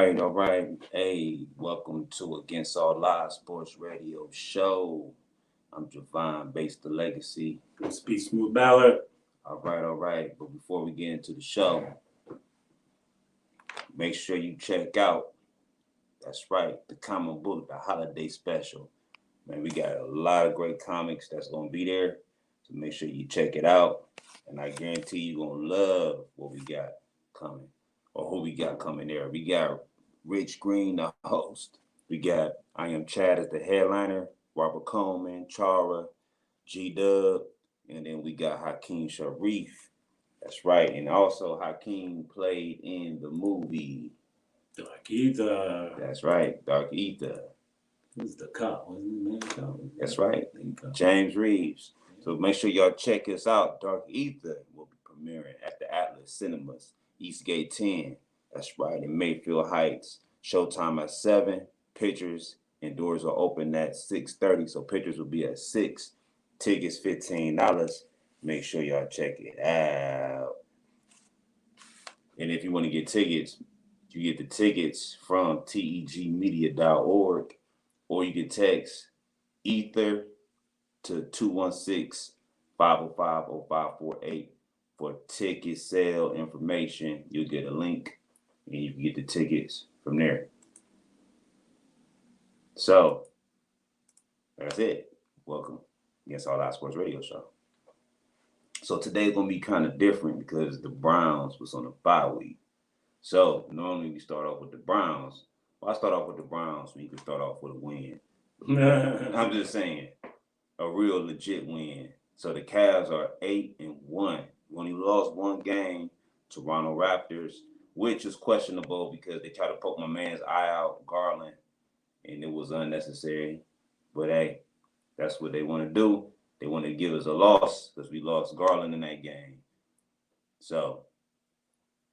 all right. Hey, welcome to Against All Live Sports Radio Show. I'm Javon, based the Legacy. Speak Smooth Ballard. All right, all right. But before we get into the show, make sure you check out, that's right, the comic book, the holiday special. Man, we got a lot of great comics that's going to be there. So make sure you check it out. And I guarantee you're going to love what we got coming. Or who we got coming there. We got Rich Green, the host. We got I Am Chad as the headliner. Robert Coleman, Chara, G-Dub. And then we got Hakeem Sharif. That's right. And also Hakeem played in the movie Dark Ether. That's right. Dark Ether. Who's the cop? What's his name? That's right. James Reeves. So make sure y'all check us out. Dark Ether will be premiering at the Atlas Cinemas, Eastgate 10. That's right, in Mayfield Heights. Showtime at 7. Pictures and doors are open at 6:30. So pictures will be at 6. Tickets $15. Make sure y'all check it out. And if you want to get tickets, you get the tickets from tegmedia.org, or you can text Ether to 216-505-0548 for ticket sale information. You'll get a link and you can get the tickets from there. So that's it. Welcome Against All Out Sports Radio Show. So today's gonna be kind of different because the Browns was on a bye week. So normally we start off with the Browns. Well, I start off with the Browns when you can start off with a win. I'm just saying, a real legit win. So the Cavs are 8-1. We only lost one game, Toronto Raptors, which is questionable because they tried to poke my man's eye out, Garland, and it was unnecessary. But hey, that's what they want to do. They want to give us a loss because we lost Garland in that game. So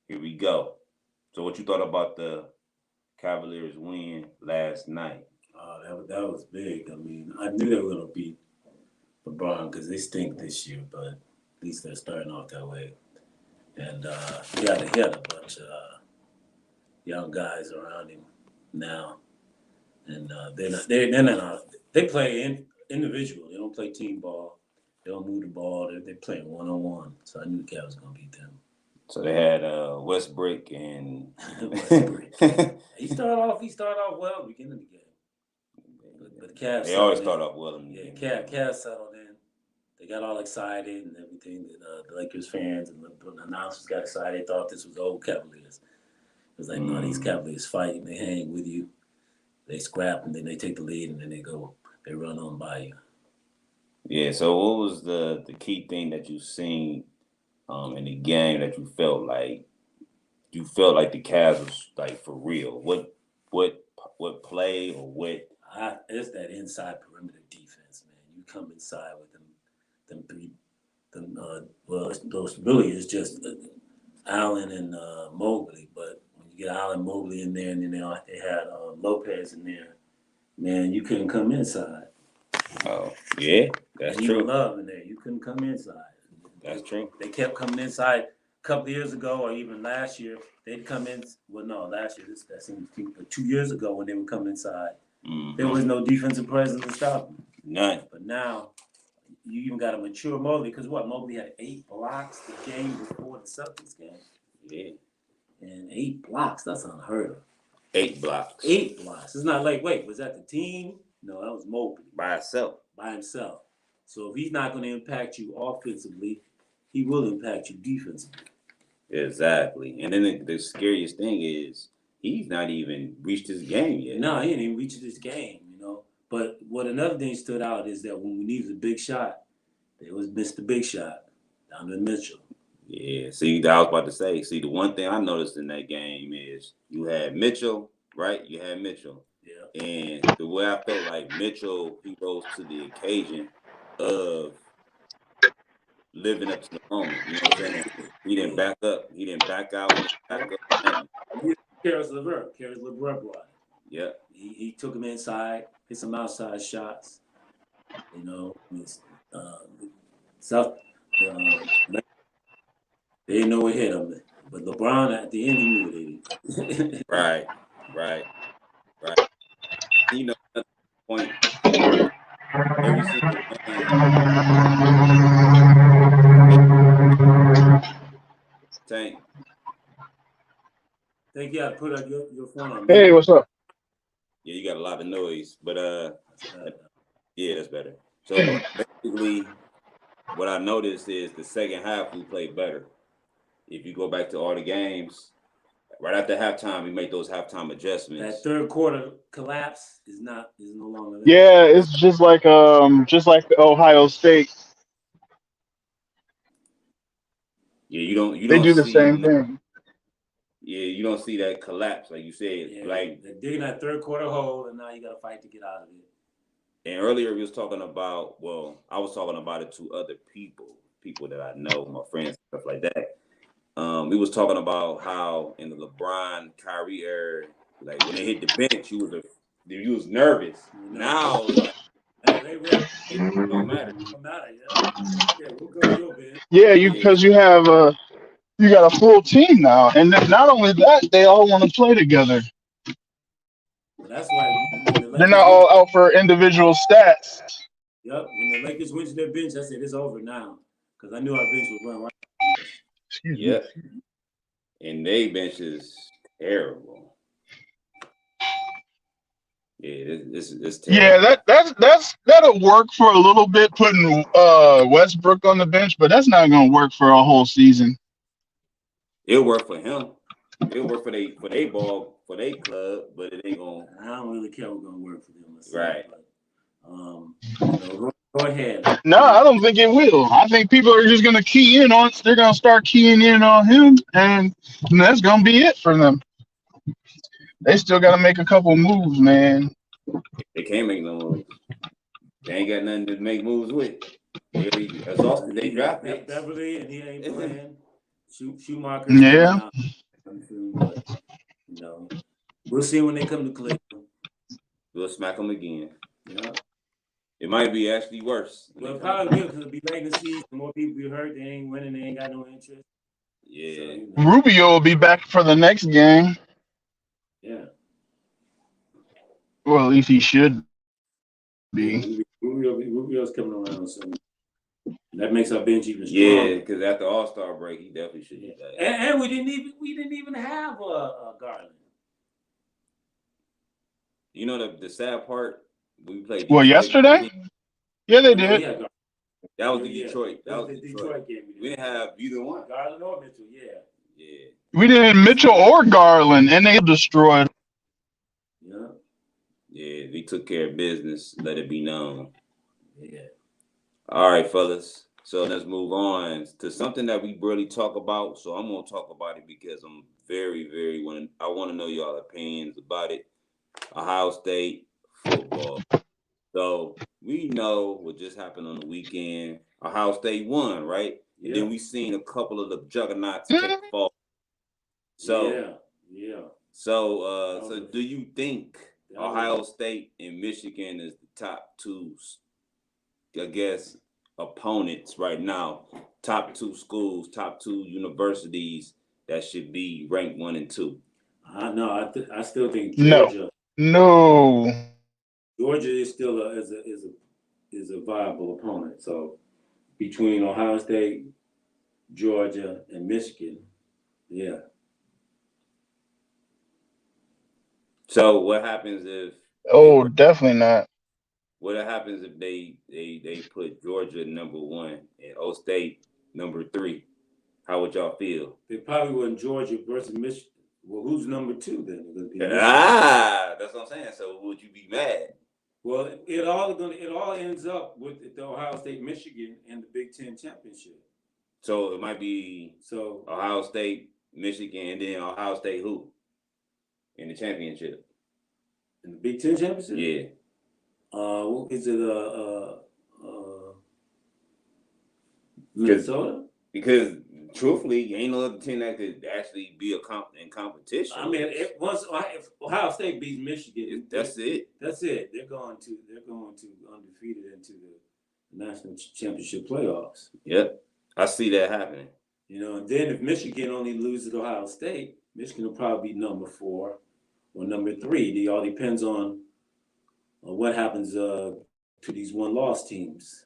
here we go. So what you thought about the Cavaliers win last night? That was big. I mean, I knew they were going to beat LeBron because they stink this year, but at least they're starting off that way. And he had a bunch of young guys around him now, and they play individual. They don't play team ball. They don't move the ball. They're playing 1-on-1. So I knew the Cavs was going to beat them. So they had Westbrook and Westbrook. He started off well at the beginning of the game. But the Cavs. They always start off well in the game. Cavs settled in. They got all excited and everything. The Lakers fans and the announcers got excited. They thought this was old Cavaliers. It was like, no, these Cavaliers fight and they hang with you. They scrap and then they take the lead and then they run on by you. Yeah. So what was the key thing that you seen in the game that you felt like the Cavs was like for real? What play or what? It's that inside perimeter defense, man. You come inside with them three. Those really is just Allen and Mobley. But when you get Allen, Mobley in there, and then they had Lopez in there, man, you couldn't come inside. Oh yeah, that's true. Love in there, you couldn't come inside. That's true. They kept coming inside. A couple of years ago, or even last year, they'd come in. Well, no, last year that seemed 2 years ago when they would come inside. Mm-hmm. There was no defensive presence to stop them. None. But now, you even got a mature Mobley because Mobley had 8 blocks the game before the Celtics game. Yeah. And 8 blocks, that's unheard of. 8 blocks. 8 blocks. It's not like, wait, was that the team? No, that was Mobley. By himself. So if he's not going to impact you offensively, he will impact you defensively. Exactly. And then the scariest thing is he's not even reached his game yet. No, he didn't even reach his game, But what another thing stood out is that when we needed a big shot, they always missed the big shot. Donovan Mitchell. Yeah, see, I was about to say, the one thing I noticed in that game is you had Mitchell, right? You had Mitchell. Yeah. And the way I felt like Mitchell, he rose to the occasion of living up to the moment. You know what I'm saying? He didn't back up. He didn't back out. He didn't back up. Caris LeVert brought it. Yeah. He took him inside, hit some outside shots. They didn't know what hit him. But LeBron, at the end, he knew what hit him. Right. got to put up your phone on Hey, mute. what's up? Yeah, you got a lot of noise, but Uh, yeah, that's better. So basically, what I noticed is the second half we played better. If you go back to all the games, right after halftime, we make those halftime adjustments. That third quarter collapse is no longer there. Yeah, it's just like Ohio State. Yeah, you don't They do the see same thing. Yeah, you don't see that collapse like you said. Yeah, Like they're digging that third quarter hole, and now you got to fight to get out of it. and earlier we was talking about. Well, I was talking about it to other people that I know, my friends, stuff like that. We was talking about how in the LeBron, Kyrie era, like when they hit the bench, you was nervous. Now it's like it don't matter. It don't matter. Yeah, we'll go your bench. Yeah, because you have you got a full team now, and then not only that, they all want to play together. Well, that's why when the They're Lakers not all out for individual stats. Yep, when the Lakers went to their bench, I said it's over now because I knew our bench would run right. Excuse me. Yep. And they bench is terrible. Yeah, it's terrible. Yeah, that'll work for a little bit, putting Westbrook on the bench, but that's not gonna work for a whole season. It'll work for him. It'll work for they ball for they club, but it ain't gonna. I don't really care what's gonna work for them. Myself, Right. But, go ahead. No, I don't think it will. I think people are just gonna key in on. They're gonna start keying in on him, and that's gonna be it for them. They still gotta make a couple moves, man. They can't make no moves. They ain't got nothing to make moves with. They already exhausted. They draft picks. Beverly, and he ain't playing. Schumacher. Yeah. But, we'll see when they come to Cleveland. We'll smack them again. Yeah. It might be actually worse. Well, probably will because it'll be late in the season. More people be hurt. They ain't winning. They ain't got no interest. Yeah. So, Rubio will be back for the next game. Yeah. Well, at least he should be. Rubio's coming around soon. That makes our bench even stronger. Yeah, because after All-Star break, he definitely should be back. And we didn't even have Garland. You know the sad part? We played Well, Detroit. yesterday? Yeah, they did. That was the Detroit. That was the Detroit game. We didn't have either one. Garland or Mitchell, yeah. Yeah. We didn't Mitchell or Garland, and they destroyed. Yeah. Yeah, we took care of business. Let it be known. Yeah. All right, fellas. So let's move on to something that we barely talk about. So I'm gonna talk about it because I'm very, very I want to know y'all opinions about it. Ohio State football. So we know what just happened on the weekend. Ohio State won, right? Yeah. And then we seen a couple of the juggernauts take fall. So yeah. So do you think Ohio State and Michigan is the top two, I guess, opponents right now? Top two schools, top two universities that should be ranked 1 and 2. No, I still think Georgia. No. Georgia is still a viable opponent. So between Ohio State, Georgia, and Michigan, yeah. So what happens if? Oh, definitely not. What happens if they put Georgia number 1 and O State number 3? How would y'all feel? They probably wouldn't Georgia versus Michigan. Well, who's number 2 then? That's what I'm saying. So would you be mad? Well, it all ends up with the Ohio State, Michigan, and the Big Ten championship. So it might be Ohio State, Michigan, and then Ohio State who in the championship? In the Big Ten championship? Yeah. Is it Minnesota? Because truthfully, ain't no other team that could actually be in competition. I mean, if Ohio State beats Michigan, that's it. That's it. They're going to undefeated into the national championship playoffs. Yep, I see that happening. And then if Michigan only loses to Ohio State, Michigan will probably be number 4 or number 3. It all depends on what happens to these one-loss teams.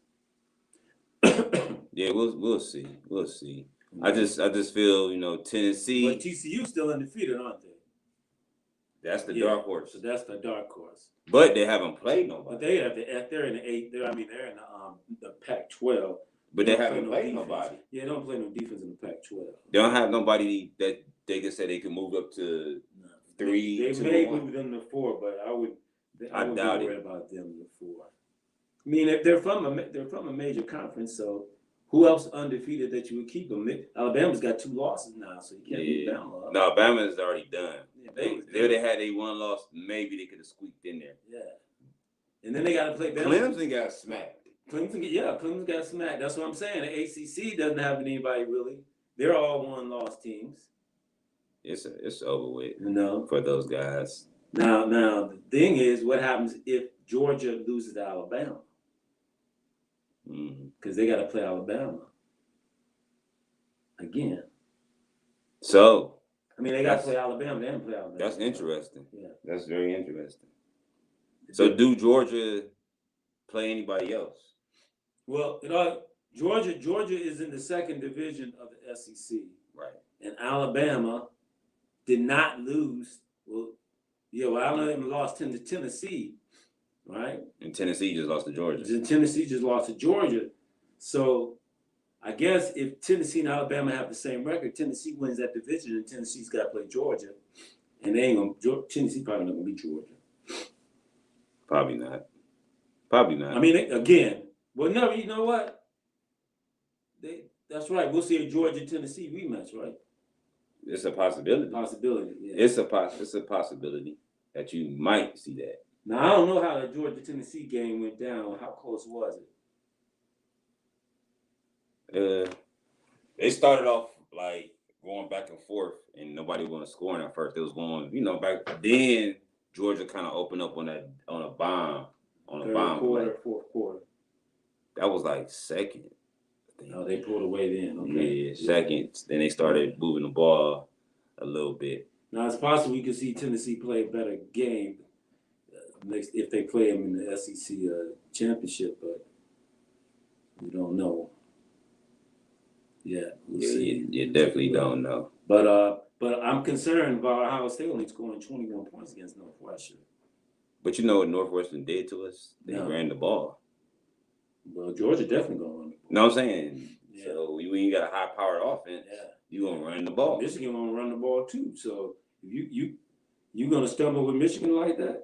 Yeah, we'll see. We'll see. I just feel, Tennessee. But TCU still undefeated, aren't they? That's the Yeah. dark horse. So that's the dark horse. But they haven't played But nobody. they're in the eight. They're in the Pac-12. But they don't haven't play played defense. nobody. Yeah, they don't play no defense in the Pac-12. They don't have nobody that they can say they can move up to No. 3, They 2, may 1. move them to 4, but I wouldn't doubt be it. worried about them to 4. I mean, if they're from a major conference, so who else undefeated that you would keep them? Alabama's got 2 losses now, so you can't beat Bama up. No, Bama's already done. Yeah, They had a 1 loss, maybe they could have squeaked in there. Yeah. And then they got to play Bama. Clemson got smacked. Clemson got smacked. That's what I'm saying. The ACC doesn't have anybody really. They're all 1-loss teams. It's over with No. for those guys. Now the thing is, what happens if Georgia loses to Alabama? Because they got to play Alabama again. So I mean, they got to play Alabama. They didn't play Alabama. that's interesting. Yeah. That's very interesting. So do Georgia play anybody else? Well, Georgia is in the 2nd division of the SEC. Right. And Alabama did not lose. Alabama lost to Tennessee, right? And Tennessee just lost to Georgia. Tennessee just lost to Georgia. So I guess if Tennessee and Alabama have the same record, Tennessee wins that division, and Tennessee's got to play Georgia. And Tennessee probably not going to beat Georgia. Probably not. Probably not. I mean, again, no, you know what? That's right. We'll see a Georgia-Tennessee rematch, right? It's a possibility. Yeah. It's a possibility that you might see that. Now, I don't know how the Georgia-Tennessee game went down. How close was it? They started off like going back and forth, and nobody was scoring at first. It was going, back. Then Georgia kind of opened up on a bomb. Third quarter, fourth quarter. That was like second. Oh, they pulled away then. Okay. Yeah, second. Then they started moving the ball a little bit. Now it's possible we could see Tennessee play a better game next if they play them in the SEC championship, but we don't know. Yeah, we'll see. You definitely don't know. But I'm concerned about Ohio State only scoring 21 points against Northwestern. But you know what Northwestern did to us? They ran the ball. Well, Georgia definitely gonna run the ball. Know what I'm saying? Yeah. So when you got a high-powered offense, you gonna run the ball. Michigan gonna run the ball too. So you gonna stumble with Michigan like that?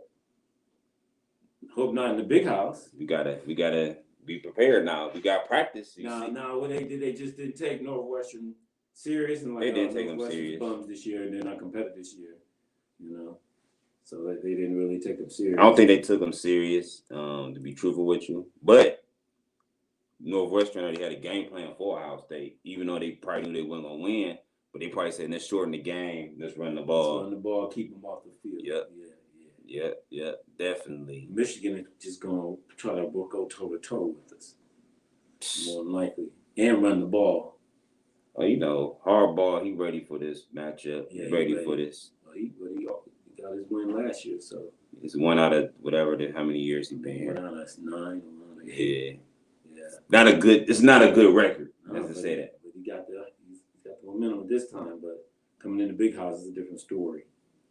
Hope not in the big house. We gotta be prepared now. We got practice. Now what they did, they just didn't take Northwestern serious, and they didn't take them serious. Bums this year, and they're not competitive this year. So they didn't really take them serious. I don't think they took them serious. To be truthful with you, but Northwestern already had a game plan for Ohio State, even though they probably knew they weren't gonna win. But they probably said, let's shorten the game. Let's run the ball. Let's run the ball, keep them off the field. Yeah, definitely. Michigan is just gonna try to go toe to toe with us, more than likely, and run the ball. Well, Harbaugh, he ready for this matchup. Yeah, He's ready for this. He got his win last year, so it's 1 out of how many years he's been here. 1 out of 9 or 1 out of 8. Yeah. It's not a good record. Let's just say that. But he's got the momentum this time, but coming in the big house is a different story.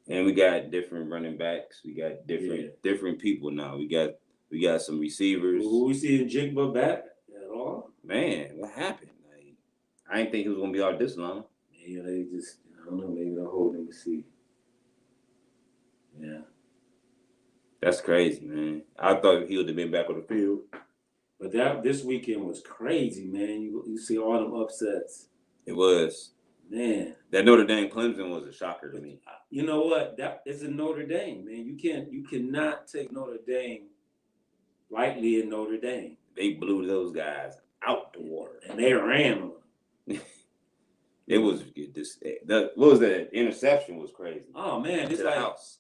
And we got different running backs. We got different people now. We got some receivers. Will we see Jigba back at all? Man, what happened? I didn't think he was gonna be out this long. Yeah, they just, I don't know, maybe they'll hold him to see. Yeah. That's crazy, man. I thought he would have been back on the field. But this weekend was crazy, man. You see all them upsets. It was. Man. That Notre Dame Clemson was a shocker to me. You know what? That is a Notre Dame, man. You cannot take Notre Dame lightly in Notre Dame. They blew those guys out the water. And they ran them. It was what was that? Interception was crazy. Oh man, it's to like the house.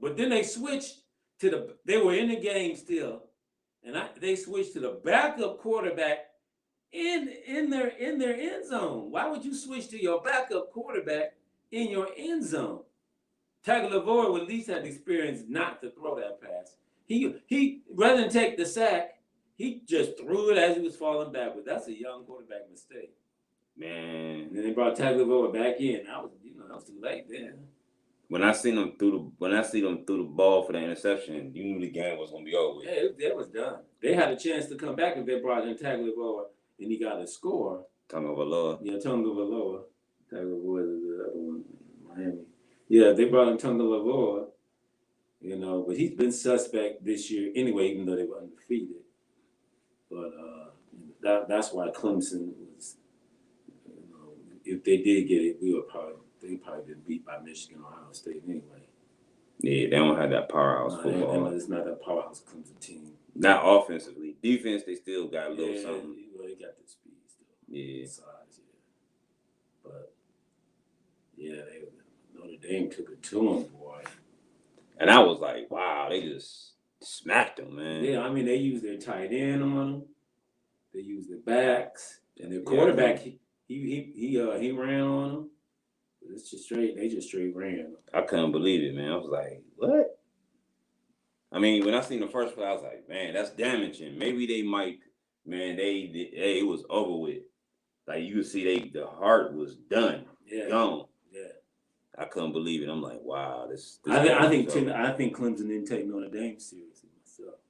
But then they switched to they were in the game still, and they switched to the backup quarterback in their end zone. Why would you switch to your backup quarterback in your end zone? Tagovailoa would at least have experience not to throw that pass. He rather than take the sack, he just threw it as he was falling backwards. That's a young quarterback mistake. Man. And then they brought Tagovailoa back in. That was too late then. When I see them through the ball for the interception, you knew the game was gonna be over with. Yeah, that was done. They had a chance to come back if they brought in Tagovailoa and he got a score. Tagovailoa. Yeah, Tagovailoa. Tagovailoa is the other one, Miami. Yeah, they brought in Tagovailoa. You know, but he's been suspect this year anyway, even though they were undefeated. But that's why Clemson was. You know, if they did get it, they probably been beat by Michigan or Ohio State anyway. Yeah, they don't have that powerhouse football. It's not that powerhouse Clemson team. Not offensively. Defense, they still got a little something. Well, they got the speed still. Yeah. Size, yeah. But yeah, Notre Dame took it to them, boy. And I was like, wow, they just smacked them, man. Yeah, I mean, they used their tight end on them. They used their backs, and their quarterback. He ran on them. They just straight ran. I couldn't believe it, man. I was like, what? I mean, when I seen the first play, I was like, man, that's damaging. Maybe they might, man, it was over with. Like, you could see the heart was done. Yeah. Gone. Yeah. I couldn't believe it. I'm like, wow, this I think Clemson didn't take Notre Dame seriously myself.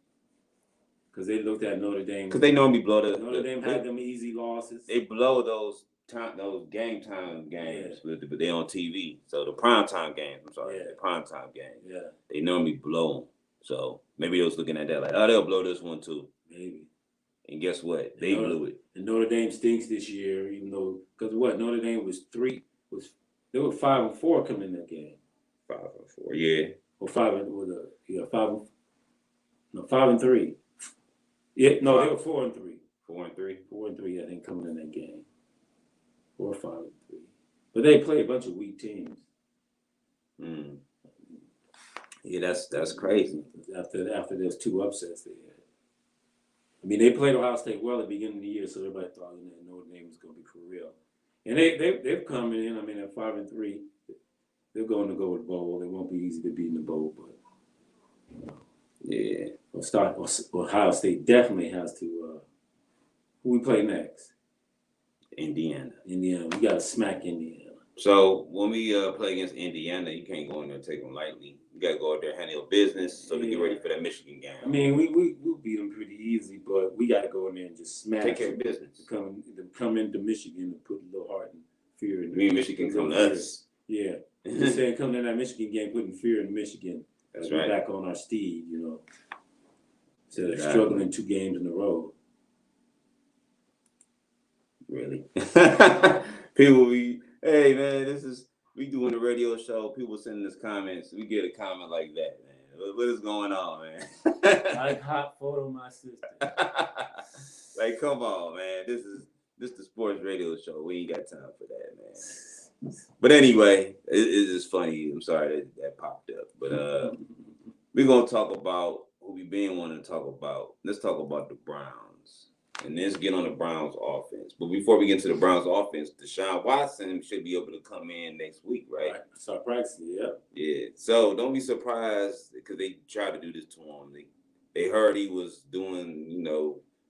Because they looked at Notre Dame. Because they normally blow Notre Dame had them easy losses. They blow those game time games, but they on TV. So the primetime games, the primetime games. Yeah. They normally blow them. So maybe they was looking at that like, oh, they'll blow this one too. Maybe. And guess what? They blew it. And Notre Dame stinks this year, even though, because Notre Dame they were 5-4 coming in that game. 5-4, yeah. Or 5-3. Yeah, no, they were 4-3. 4-3. 4-3, I think, coming in that game. 4 or 5-3. But they play a bunch of weak teams. Yeah, that's crazy. After those 2 upsets they had. I mean, they played Ohio State well at the beginning of the year, so everybody thought Notre Dame was going to be for real. And they've come in. I mean, at 5-3, they're going to go with bowl. It won't be easy to beat in the bowl, but yeah. Ohio State definitely has to. Who we play next? Indiana. We got to smack Indiana. So when we play against Indiana, you can't go in there and take them lightly. You got to go out there and handle business so we get ready for that Michigan game. I mean, we'll beat them pretty easy, but we got to go in there and just smash. Take care of business. Come into Michigan and put a little heart and fear in. Michigan come to us. Yeah, just saying, come to that Michigan game, putting fear in Michigan. That's right. Back on our steed, instead of struggling 2 games in a row. Really? People hey man, we doing the radio show. People sending us comments. We get a comment like that, man. What is going on, man? Like hot photo, my sister. Like, come on, man. This the sports radio show. We ain't got time for that, man. But anyway, it's just funny. I'm sorry that popped up. But we're gonna talk about who we been wanting to talk about. Let's talk about the Browns. And let's get on the Browns offense. But before we get into the Browns offense, Deshaun Watson should be able to come in next week, right? Start practicing, yeah. Yeah. So don't be surprised because they tried to do this to him. They heard he was doing,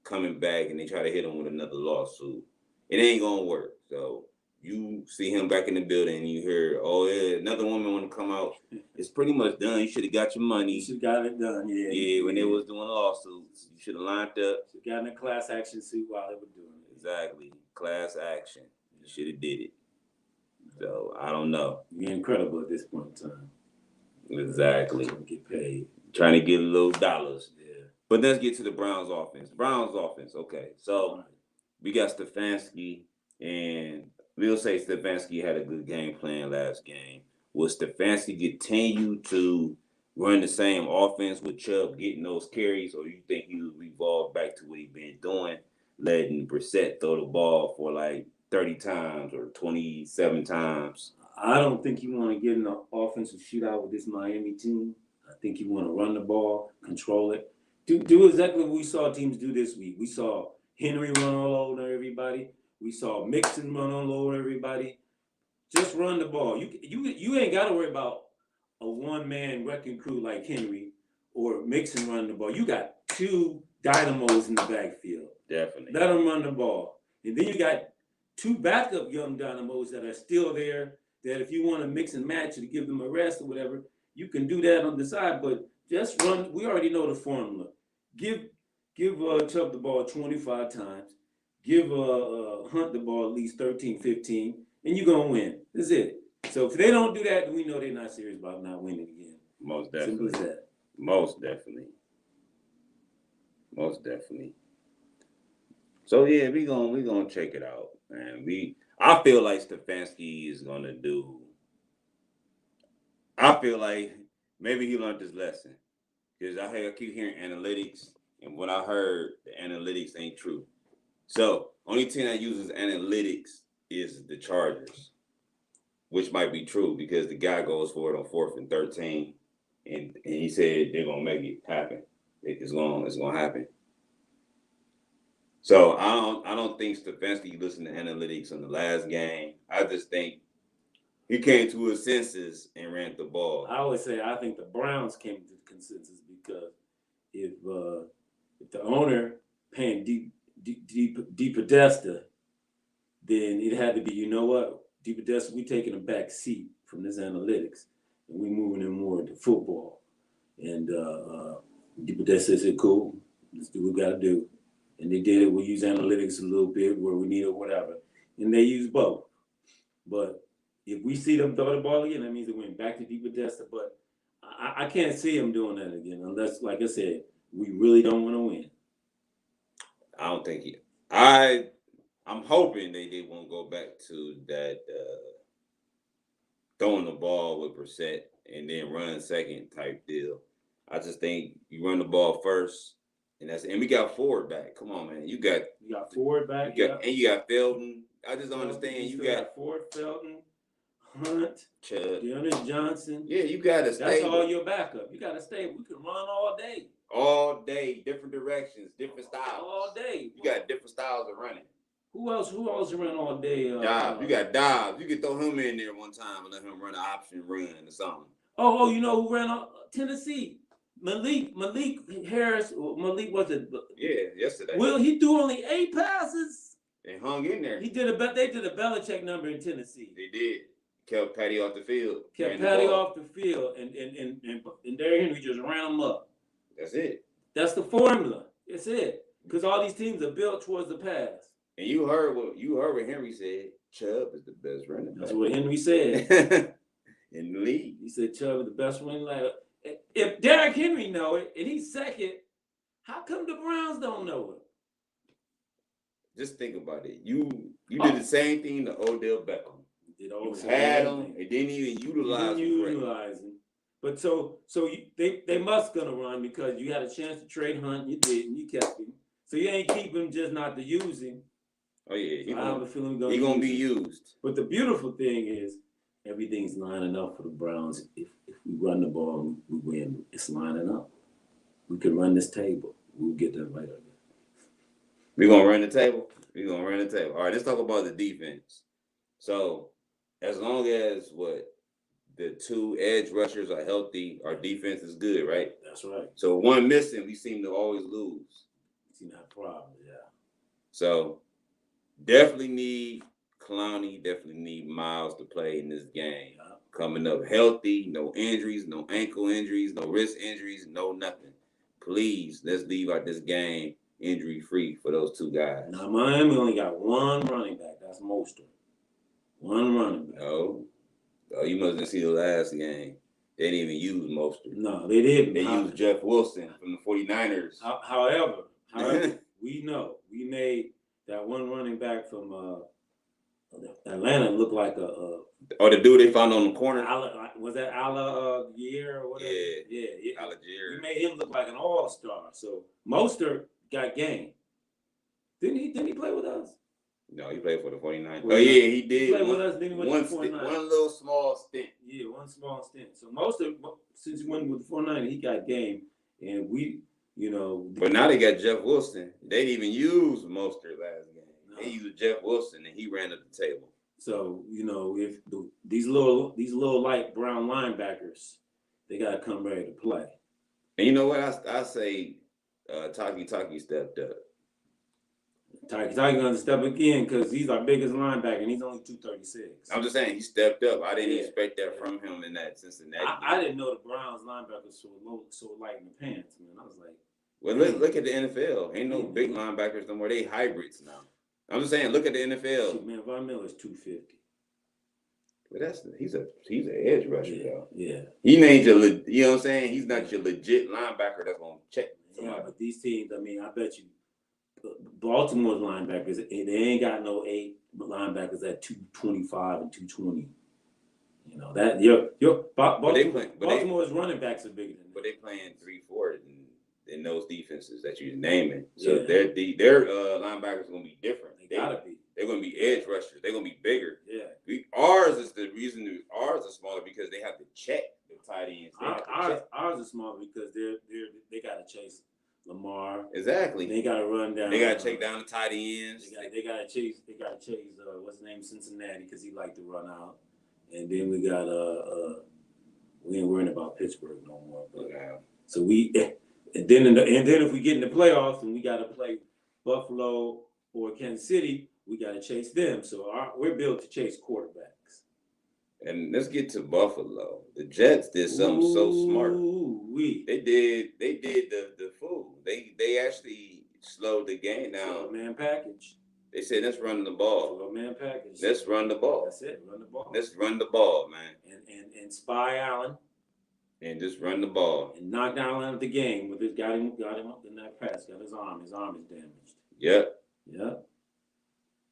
coming back, and they try to hit him with another lawsuit. It ain't gonna work. So you see him back in the building, and you hear, oh yeah, another woman want to come out. It's pretty much done. You should have got your money. You should have got it done, yeah. Yeah, when they was doing lawsuits, you should have lined up. Should have gotten a class action suit while they were doing it. Exactly, class action. You should have did it. So I don't know. You're incredible at this point in time. Exactly. Trying to get paid. Trying to get little dollars. Yeah. But let's get to the Browns offense. Okay. So we got Stefanski, and we'll say Stefanski had a good game plan last game. Will Stefanski continue to run the same offense with Chubb getting those carries, or you think he will evolve back to what he's been doing, letting Brissett throw the ball for like 30 times or 27 times? I don't think you want to get in an offensive shootout with this Miami team. I think you want to run the ball, control it. Do exactly what we saw teams do this week. We saw Henry run all over everybody. We saw Mixon run all over everybody. Just run the ball. You ain't got to worry about a one-man wrecking crew like Henry or Mixon running the ball. You got 2 dynamos in the backfield. Definitely. Let them run the ball. And then you got 2 backup young dynamos that are still there that if you want to mix and match to give them a rest or whatever, you can do that on the side. But just run. We already know the formula. Give Chubb the ball 25 times. Give Hunt the ball at least 13, 15, and you're gonna win. That's it. So if they don't do that, then we know they're not serious about not winning again. Most Simple definitely. as that. Most definitely. Most definitely. So yeah, we gonna check it out, man. I feel like Stefanski is gonna do. I feel like maybe he learned his lesson because I keep hearing analytics, and what I heard, the analytics ain't true. So only team that uses analytics is the Chargers, which might be true because the guy goes for it on 4th and 13, and he said they're gonna make it happen. It's gonna happen. So I don't think Stefanski listened to analytics in the last game. I just think he came to his senses and ran the ball. I always say I think the Browns came to the consensus because if the owner paying DePodesta, then it had to be, you know what, DePodesta, we taking a back seat from this analytics and we moving in more into football. And DePodesta said, cool, let's do what we got to do. And they did it. We use analytics a little bit where we need or whatever. And they use both. But if we see them throw the ball again, that means they went back to DePodesta. But I can't see them doing that again unless, like I said, we really don't want to win. I don't think I'm hoping they won't go back to that throwing the ball with Brissett and then run second type deal. I just think you run the ball first. And we got forward back. Come on, man. You got forward back. And you got Felton. I just don't understand. You got Ford, Felton, Hunt, Chubb, Dearness Johnson. Yeah, you got to stay. That's all your backup. You got to stay. We can run all day. All day, different directions, different styles. All day. You got different styles of running. Who else run all day? Dobbs. You got Dobbs. You can throw him in there one time and let him run an option run or something. Oh, you know who ran Tennessee? Malik Harris. Malik was it? Yeah, yesterday. Well, he threw only 8 passes. And hung in there. They did a Belichick number in Tennessee. They did. Kept Patty off the field. And Derrick Henry just ran them up. That's it. That's the formula. That's it. Because all these teams are built towards the pass. And you heard what Henry said. Chubb is the best running back. That's what Henry said. In the league. He said Chubb is the best running back. If Derrick Henry know it and he's second, how come the Browns don't know it? Just think about it. You did the same thing to Odell Beckham. You had him and didn't even utilize him. But they must gonna run because you had a chance to trade Hunt, you did, and you kept him. So you ain't keep him just not to use him. Oh yeah, I have a feeling he's gonna be used. But the beautiful thing is everything's lining up for the Browns. If we run the ball, we win. It's lining up. We can run this table. We'll get that right again. We're gonna run the table. All right, let's talk about the defense. So as long as the 2 edge rushers are healthy, our defense is good, right? That's right. So one missing, we seem to always lose. See that problem, yeah. So definitely need Clowney, definitely need Miles to play in this game. Coming up healthy, no injuries, no ankle injuries, no wrist injuries, no nothing. Please, let's leave out this game injury-free for those 2 guys. Now, Miami only got 1 running back. That's Mostert. 1 running back. Oh, you must have seen the last game. They didn't even use Mostert. No, they didn't. They used Jeff Wilson from the 49ers. However, we know we made that 1 running back from Atlanta look like the dude they found on the corner. Was that Algier or whatever? Yeah. Algier. We made him look like an all-star. So Mostert got game. Didn't he play with us? No, he played for the 49ers. Oh yeah, he did. He played with us. Then he went to the 49ers. One little small stint. Yeah, 1 small stint. So Mostert, since he went with the 49ers, he got game, and we, But now they got Jeff Wilson. They didn't even use Mostert last game. No. They used Jeff Wilson, and he ran up the table. So if these little light brown linebackers, they got to come ready to play. And you know what? I say Taki stepped up. Tyke gonna step again because he's our biggest linebacker and he's only 236. I'm just saying he stepped up. I didn't Yeah. expect that from him in that Cincinnati. I didn't know the Browns linebackers so light in the pants, man. I was like, well, look at the NFL. Ain't no big linebackers no more. They hybrids now. I'm just saying, look at the NFL. shoot, man, Von Miller's 250. But he's an edge rusher though. Yeah. He ain't your, you know what I'm saying? He's not your legit linebacker that's gonna check. Yeah, but these teams, I mean, I bet you Baltimore's linebackers, they ain't got no 8 linebackers at 225 and 220. You know that Baltimore's running backs are bigger than that. But they playing 3-4 in those defenses that you're naming. So Yeah. their linebackers are gonna be different. They gotta be. They're gonna be edge rushers. They're gonna be bigger. Yeah. Ours is the reason ours are smaller because they have to check the tight ends. Ours is smaller because they gotta chase Lamar. Exactly. They gotta run down. They gotta check down the tight ends. They gotta chase. What's his name? Cincinnati, because he liked to run out. And then we got we ain't worrying about Pittsburgh no more. But so and then if we get in the playoffs and we gotta play Buffalo or Kansas City, we gotta chase them. So we're built to chase quarterbacks. And let's get to Buffalo. The Jets did something so smart. They did the fool. They actually slowed the game down. 12-man package. They said, let's run the ball. 12-man package. Let's run the ball. That's it. Run the ball. Let's run the ball, man. And spy Allen. And just run the ball. And knock Allen out of the game with got him up in that pass. Got his arm. His arm is damaged. Yep. Yep.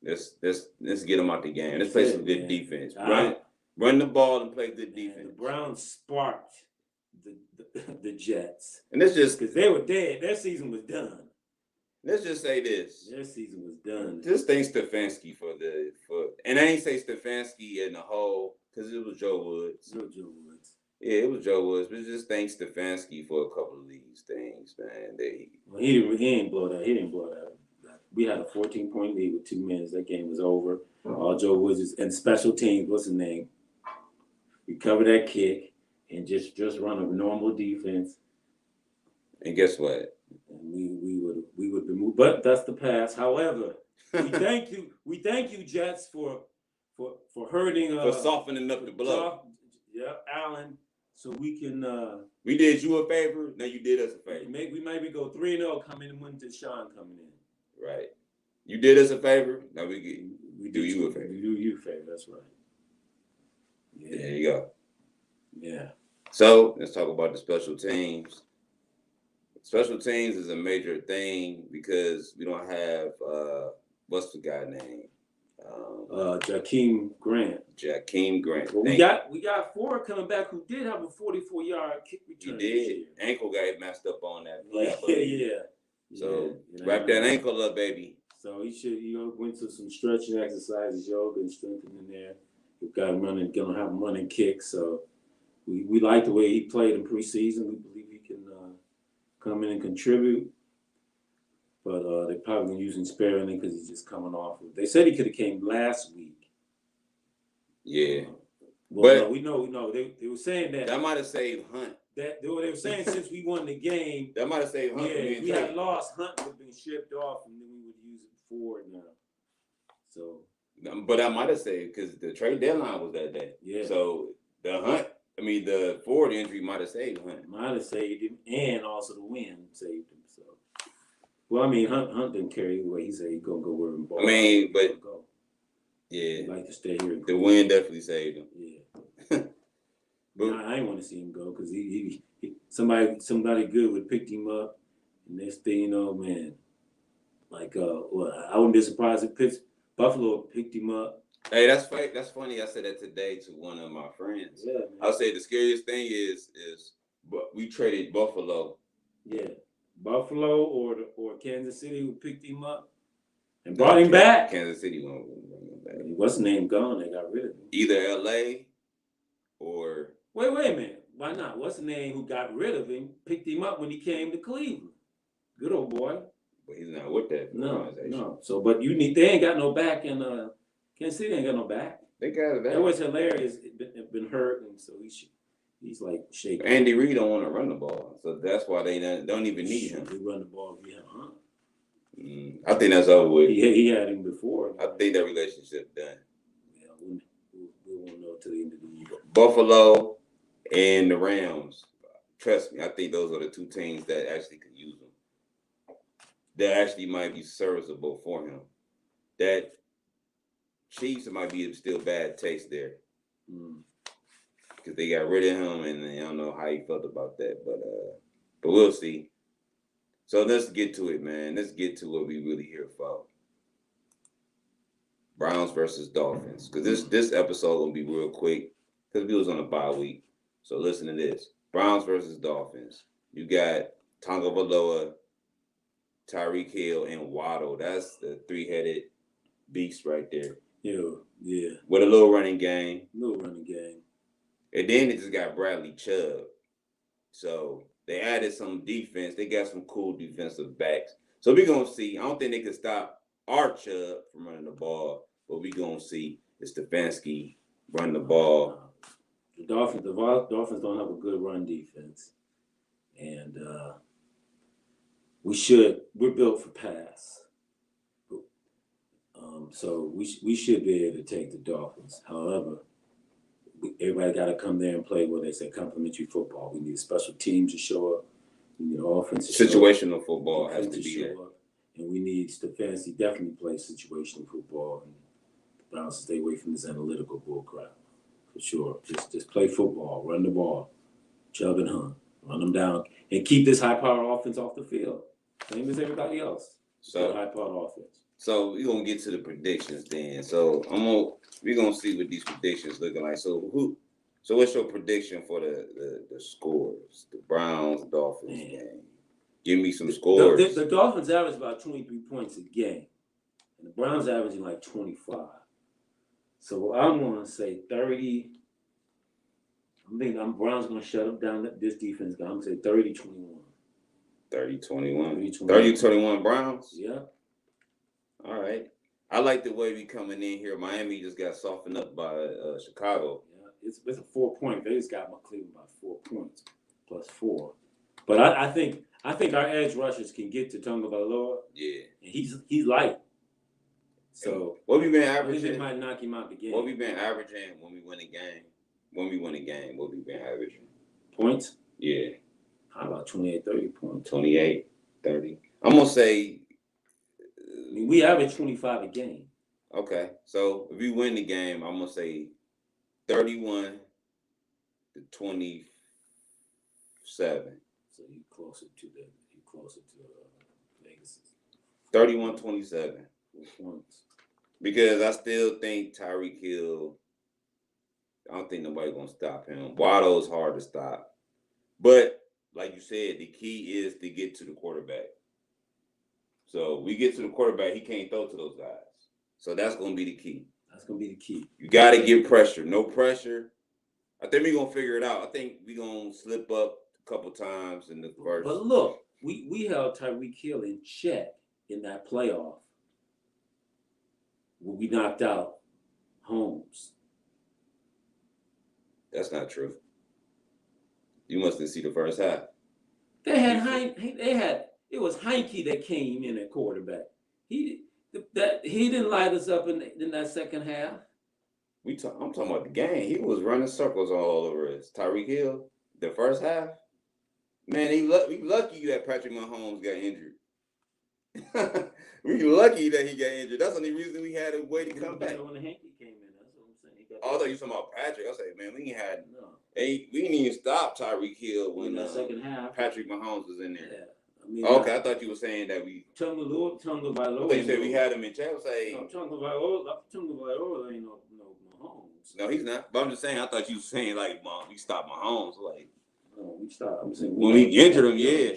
Let's get him out the game. Let's play some good defense. Run the ball and play good defense. The Browns sparked the Jets. And let's just because they were dead. Their season was done. Let's just say this. Their season was done. Just thank Stefanski and I ain't say Stefanski in the whole because it was Joe Woods. Yeah, it was Joe Woods, but just thanks Stefanski for a couple of these things, man. He didn't blow that. He didn't blow that. We had a 14-point lead with 2 minutes. That game was over. All Joe Woods and special teams. What's his name? Recover that kick and just run a normal defense. And guess what? And we would be moved. But that's the past. However, we thank you. We thank you, Jets, for hurting for softening up the blow. Allen, so we can. We did you a favor. Now you did us a favor. We maybe go 3-0 coming in when Deshaun coming in. Right. You did us a favor. Now we do you a favor. We do you a favor. That's right. Yeah. There you go. Yeah. So let's talk about the special teams. Special teams is a major thing because we don't have what's the guy name? Jakeem Grant. Jakeem Grant. Well, we got Ford coming back who did have a 44-yard kick return. He did. Ankle got messed up on that play. Yeah. So wrap that ankle up, baby. So he went to some stretching exercises, yoga and strengthening there. We've got him gonna have him running kicks. So we like the way he played in preseason. We believe he can come in and contribute. But they probably been using sparingly because he's just coming off. They said he could have came last week. Yeah. Well, but no. They were saying that might have saved Hunt. They were saying since we won the game, that might have saved Hunt. Yeah, if we had lost, Hunt would have been shipped off, and then we would use it forward now. So, but I might have saved because the trade deadline was that day. Yeah. So the Ford injury might have saved Hunt. Might have saved him, and also the win saved him. So, well, I mean, Hunt didn't carry away. He said he's gonna go where the ball. But go. Yeah, he'd like to stay here. The win definitely saved him. Yeah. But I didn't want to see him go because he somebody good would picked him up, and next thing you know, man, I wouldn't be surprised if Buffalo picked him up. Hey, that's funny. I said that today to one of my friends. Yeah, man. I say the scariest thing is we traded Buffalo. Yeah, Buffalo or Kansas City who picked him up and brought him back. Kansas City won't bring him back. What's the name gone? They got rid of him. Either LA or. Wait a minute. Why not? What's the name who got rid of him? Picked him up when he came to Cleveland. Good old boy. But he's not with that organization. No. So, but they ain't got no back in Kansas City. Ain't got no back. They got it back. That was hilarious. Been hurt, and so he's like shaking. Andy Reid don't want to run the ball, so that's why they don't even need him. They run the ball. Yeah, huh? I think that's over with. He had him before. I think that relationship done. Yeah, we won't know till the end of the year. Buffalo and the Rams. Trust me, I think those are the two teams that actually could use him. That actually might be serviceable for him. That Chiefs might be still bad taste there. Because they got rid of him, and I don't know how he felt about that, but we'll see. So let's get to it, man. Let's get to what we really here for. Browns versus Dolphins. Because this episode gonna be real quick. Because we was on a bye week. So listen to this. Browns versus Dolphins. You got Tonga Valoa, Tyreek Hill, and Waddle. That's the three-headed beast right there. Yeah. With a little running game. And then they just got Bradley Chubb. So they added some defense. They got some cool defensive backs. So we're going to see. I don't think they can stop our Chubb from running the ball. But we're going to see Stefanski run the ball. The Dolphins don't have a good run defense. And we're built for pass. So we should be able to take the Dolphins. However, everybody got to come there and play what they say complementary football. We need special teams to show up. We need offense to show up. Situational football has to be there. And we need Stefanski definitely play situational football. And the Browns stay away from this analytical bullcrap. For sure. Just play football, run the ball, Chubb and Hunt, run them down, and keep this high-powered offense off the field. Same as everybody else. So high-powered offense. So we're gonna get to the predictions then. So we're gonna see what these predictions looking like. So what's your prediction for the scores? The Browns Dolphins game. Give me some scores. The Dolphins average about 23 points a game, and the Browns averaging like 25. So I'm gonna say 30. I'm thinking Browns gonna shut up down this defense. I'm gonna say 30-21. 30-21. 30-21 Browns? Yeah. All right. I like the way we coming in here. Miami just got softened up by Chicago. Yeah, it's a 4-point. They just got Cleveland by 4 points plus 4. But I think our edge rushers can get to Tonga Valoa. Yeah. And he's light. So what we been averaging? They might knock him out the game. What we been averaging when we win a game? What we been averaging? Points? Yeah. How about 28, 30 points? 28, 30. I'm gonna say we average 25 a game. Okay. So if we win the game, I'm gonna say 31-27. So you closer to Vegas. 31-27. 4 points. Because I still think Tyreek Hill, I don't think nobody's going to stop him. Waddle's hard to stop. But, like you said, the key is to get to the quarterback. So we get to the quarterback, he can't throw to those guys. So that's going to be the key. You got to get pressure. No pressure. I think we're going to figure it out. I think we're going to slip up a couple times in the first. But look, we held Tyreek Hill in check in that playoff when we knocked out Holmes. That's not true. You must have seen the first half. It was Heinke that came in at quarterback. He didn't light us up in that second half. I'm talking about the game. He was running circles all over us. Tyreek Hill, the first half. Man, we lucky that Patrick Mahomes got injured. We lucky that he got injured. That's the only reason we had a way to come back. When Heinke came in, that's what I'm saying. I thought you were talking about Patrick. I was like, man, we didn't even stop Tyreek Hill when the second half. Patrick Mahomes was in there. Yeah. I thought you were saying that we. Tonga Valoa. I thought you said we had him in check. Tonga Valoa ain't no Mahomes. No, he's not. But I'm just saying. I thought you were saying like, we stopped Mahomes. Like, no, we stopped. I'm saying when we injured him, yeah.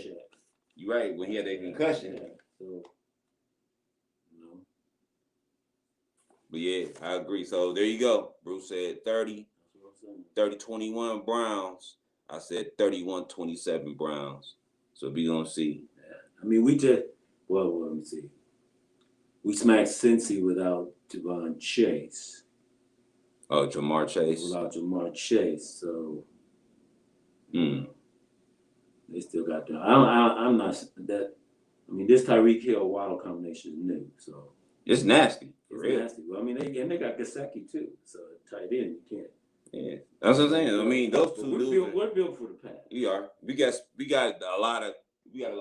You're right. When he had that concussion. Yeah. So, But yeah, I agree. So there you go. Bruce said 30-21 Browns. I said 31-27 Browns. So we gonna see. Yeah. I mean, let me see. We smacked Cincy without Javon Chase. Oh, Jamar Chase. Without Jamar Chase, so they still got them. I'm I mean, this Tyreek Hill Waddle combination is new, so It's nasty. For it's real. nasty. Well, I mean, they got Gesicki too, so tight end you can't. Yeah. That's what I'm saying. I mean, those two dudes. We're built for the pass. We are. We got a lot of DBs. We got a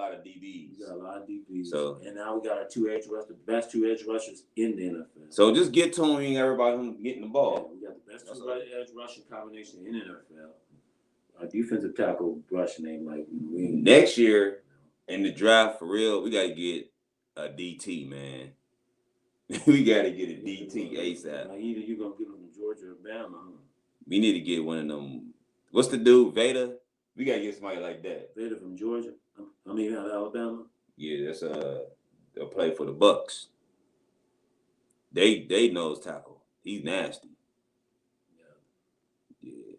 lot of DBs. So and now we got our two edge rushers, the best two edge rushers in the NFL. So just get to him and everybody getting the ball. Yeah, we got the best two edge rushing combination in the NFL. Our defensive tackle rush name like next year in the draft for real, we gotta get a DT, man. We gotta get a DT ASAP. Like either you're gonna get them from Georgia or Bama. Huh? We need to get one of them. What's the dude, Veda? We gotta get somebody like that. Veda from Georgia. I mean, out of Alabama. Yeah, that's they'll play for the Bucks. They nose tackle. He's nasty. Yeah,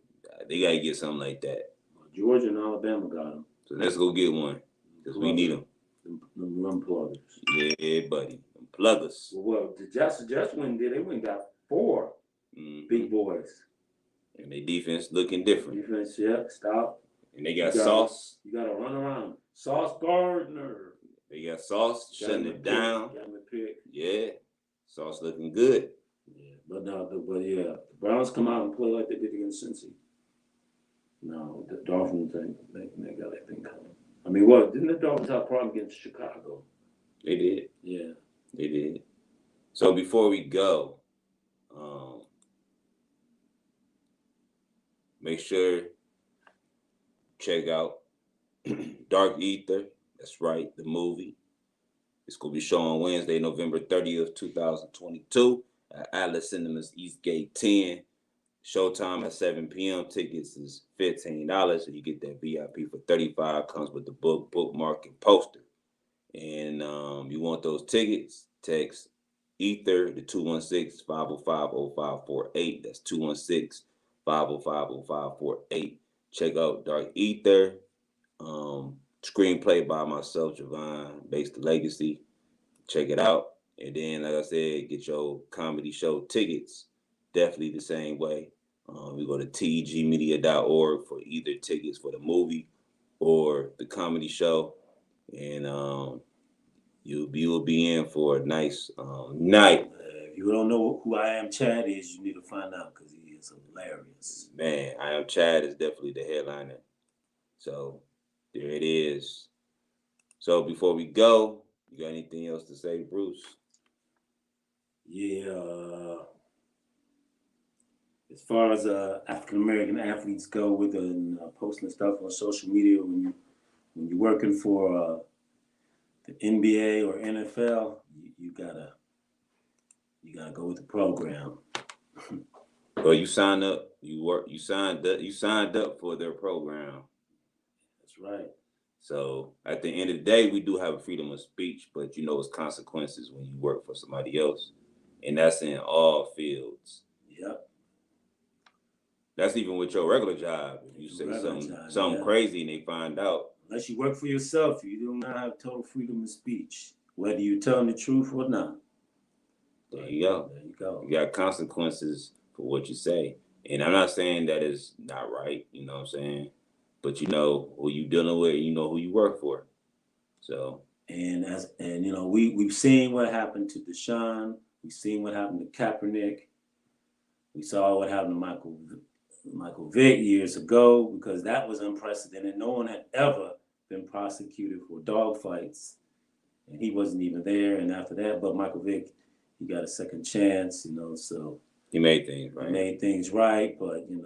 they gotta get something like that. Georgia and Alabama got him. So let's go get one because we need them. The run pluggers. Yeah, buddy, pluggers. Well, just when they went and got 4 big boys. And their defense looking different. Defense, yeah, stop. And they got Sauce. You got to run around. Sauce Gardner. They got Sauce shutting it down. Got him a pick. Yeah, Sauce looking good. Yeah, but the Browns come out and play like they did against Cincy. No, the Dolphins they got that thing coming. I mean, what didn't the Dolphins have a problem against Chicago? They did. Yeah, they did. So before we go, make sure check out Dark Ether. That's right, the movie. It's going to be showing Wednesday, November 30th, 2022 at Atlas Cinemas Eastgate 10. Showtime at 7 p.m. Tickets is $15. So you get that VIP for $35. Comes with the book, bookmark, and poster. And you want those tickets, text Ether to 216-505-0548. That's 216-505-0548. Check out Dark Ether. Screenplay by myself, Javon, based the Legacy. Check it out. And then, like I said, get your comedy show tickets. Definitely the same way. We go to tgmedia.org for either tickets for the movie or the comedy show. And you will be in for a nice night. If you don't know who I Am Chad is, you need to find out because he is hilarious. Man, I Am Chad is definitely the headliner. So there it is. So before we go, you got anything else to say, Bruce? Yeah. As far as African American athletes go with posting stuff on social media, when you're working for the NBA or NFL, you gotta go with the program. Well, you signed up. You signed up for their program. That's right. So at the end of the day, we do have a freedom of speech, but it's consequences when you work for somebody else, and that's in all fields. Yep. That's even with your regular job. If you say something crazy and they find out. Unless you work for yourself, you do not have total freedom of speech, whether you're telling the truth or not. There you go. There you go. You got consequences for what you say. And I'm not saying that is not right, you know what I'm saying? But you know who you dealing with, you know who you work for. So and we've seen what happened to Deshaun, we've seen what happened to Kaepernick. We saw what happened to Michael Vick years ago, because that was unprecedented. No one had ever been prosecuted for dog fights, and he wasn't even there. And after that, but Michael Vick, he got a second chance, so he made things right. He made things right, but in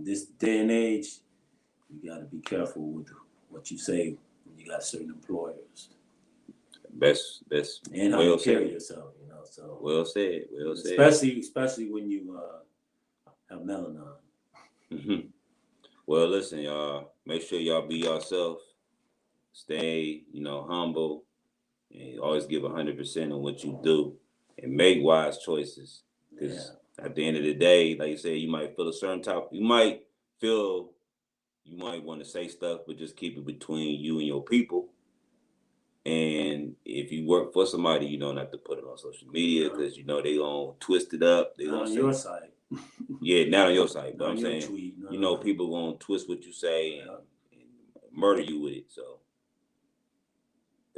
this day and age, you got to be careful with what you say when you got certain employers. Best and how you carry yourself, So well said. Especially when you have melanin. Mm-hmm. Well, listen, y'all. Make sure y'all be yourself. Stay, humble, and always give 100% on what you do, and make wise choices. Because at the end of the day, like you said, you might feel a certain type. You might want to say stuff, but just keep it between you and your people. And if you work for somebody, you don't have to put it on social media because they gonna twist it up. They on your side. Yeah, not on your side, but I'm saying, tweet, people gonna twist what you say and murder you with it. So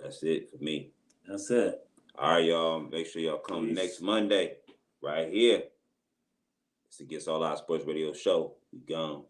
That's it for me. That's it. All right, y'all. Make sure y'all come Peace. next Monday right here. It's Against All Our Sports Radio show. We gone.